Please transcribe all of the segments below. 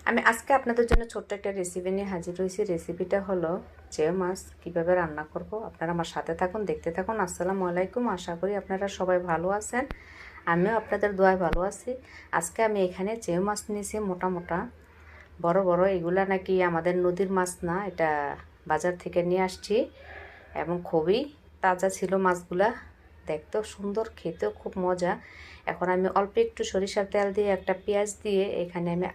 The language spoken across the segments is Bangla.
আমি আজকে আপনাদের জন্য ছোট্ট একটা রেসিপি নিয়ে হাজির হয়েছি। রেসিপিটা হলো চেউ মাছ কীভাবে রান্না করব। আপনারা আমার সাথে থাকুন, দেখতে থাকুন। আসসালামু আলাইকুম। আশা করি আপনারা সবাই ভালো আছেন, আমিও আপনাদের দোয়ায় ভালো আছি। আজকে আমি এখানে চেউ মাছ নিয়েছি, মোটা মোটা বড় বড়। এগুলা নাকি আমাদের নদীর মাছ না, এটা বাজার থেকে নিয়ে আসছি এবং খুবই তাজা ছিল মাছগুলা। দেখতেও সুন্দর, খেতেও খুব মজা। এখন আমি অল্প একটু সরিষার তেল দিয়ে একটা পেঁয়াজ দিয়ে এখানে আমি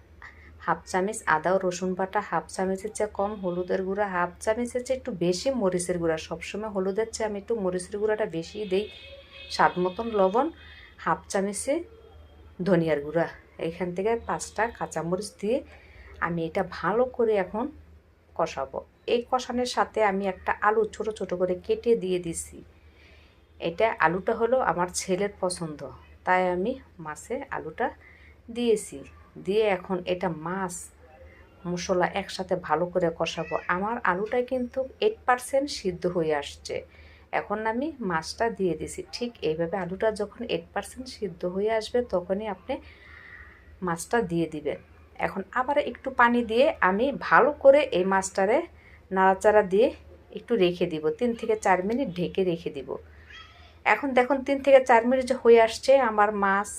হাফ চামচ আদা ও রসুন বাটা, হাফ চামচের চেয়ে কম হলুদের গুঁড়া, হাফ চামচের চেয়ে একটু বেশি মরিচের গুঁড়া। সবসময় হলুদের চেয়ে আমি একটু মরিচের গুঁড়াটা বেশি দিই। স্বাদ মতন লবণ, হাফ চামচে ধনিয়ার গুঁড়া। এখান থেকে 5টা কাঁচামরিচ দিয়ে আমি এটা ভালো করে এখন কষাবো। এই কষানোর সাথে আমি একটা আলু ছোট ছোট করে কেটে দিয়ে দিছি। এটা আলুটা হলো আমার ছেলের পছন্দ, তাই আমি মাছে আলুটা দিয়েছি। দিয়ে এখন এটা মাছ মশলা একসাথে ভালো করে কষাবো। আমার আলুটা কিন্তু 8% সিদ্ধ হয়ে আসছে। এখন আমি মাছটা দিয়ে দিছি। ঠিক এইভাবে আলুটা যখন 8% সিদ্ধ হয়ে আসবে তখনই আপনি মাছটা দিয়ে দিবেন। এখন আবার একটু পানি দিয়ে আমি ভালো করে এই মাছটারে নাড়াচাড়া দিয়ে একটু রেখে দিব। 3 থেকে 4 মিনিট ঢেকে রেখে দিব। এখন দেখুন 3 থেকে 4 মিনিট যে হয়ে আসছে, আমার মাছ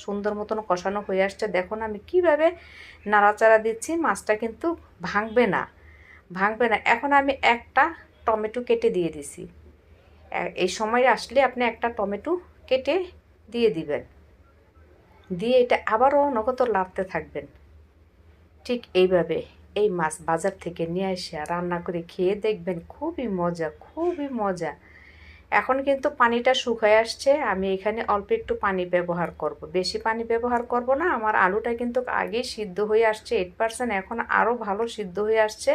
সুন্দর মতন কষানো হয়ে আসছে। দেখুন আমি কিভাবে নাড়াচাড়া দিচ্ছি, মাছটা কিন্তু ভাঙবে না। এখন আমি একটা টমেটো কেটে দিয়ে দিছি। এই সময় আসলে আপনি একটা টমেটো কেটে দিয়ে দিবেন। দিয়ে এটা আবারও নগদ লাড়তে থাকবেন। ঠিক এইভাবে এই মাছ বাজার থেকে নিয়ে এসে রান্না করে খেয়ে দেখবেন, খুবই মজা, খুবই মজা। এখন কিন্তু পানিটা শুকায় আসছে। আমি এখানে অল্প একটু পানি ব্যবহার করব, বেশি পানি ব্যবহার করব না। আমার আলুটা কিন্তু আগেই সিদ্ধ হয়ে আসছে 8%, এখন আরও ভালো সিদ্ধ হয়ে আসছে।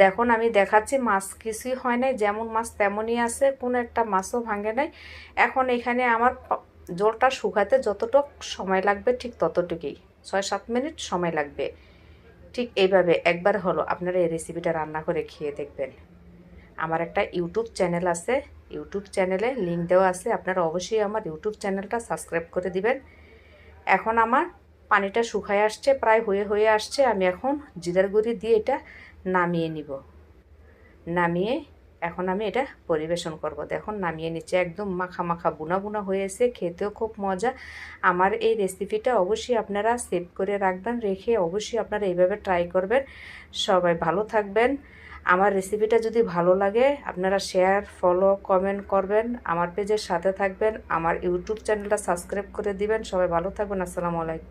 দেখুন আমি দেখাচ্ছি, মাছ কিছুই হয় নাই, যেমন মাছ তেমনই আছে, কোনো একটা মাছও ভাঙে নাই। এখন এখানে আমার জলটা শুকাতে যতটুক সময় লাগবে ঠিক ততটুকুই, 6-7 মিনিট সময় লাগবে। ঠিক এইভাবে একবার হলো আপনারা এই রেসিপিটা রান্না করে খেয়ে দেখবেন। আমার একটা ইউটিউব চ্যানেল আছে, ইউটিউব চ্যানেলে লিঙ্ক দেওয়া আছে, আপনারা অবশ্যই আমার ইউটিউব চ্যানেলটা সাবস্ক্রাইব করে দিবেন। এখন আমার পানিটা শুকায় আসছে, প্রায় হয়ে আসছে। আমি এখন জিরার গুঁড়ি দিয়ে এটা নামিয়ে নিব। নামিয়ে এখন আমি এটা পরিবেশন করব। দেখুন নামিয়ে নিচ্ছে, একদম মাখা মাখা বুনা বুনা হয়েছে, খেতেও খুব মজা। আমার এই রেসিপিটা অবশ্যই আপনারা সেভ করে রাখবেন, রেখে অবশ্যই আপনারা এইভাবে ট্রাই করবেন। সবাই ভালো থাকবেন। আমার রেসিপিটা যদি ভালো লাগে আপনারা শেয়ার, ফলো, কমেন্ট করবেন, আমার পেজের সাথে থাকবেন, আমার ইউটিউব চ্যানেলটা সাবস্ক্রাইব করে দিবেন। সবাই ভালো থাকবেন। আসসালামু আলাইকুম।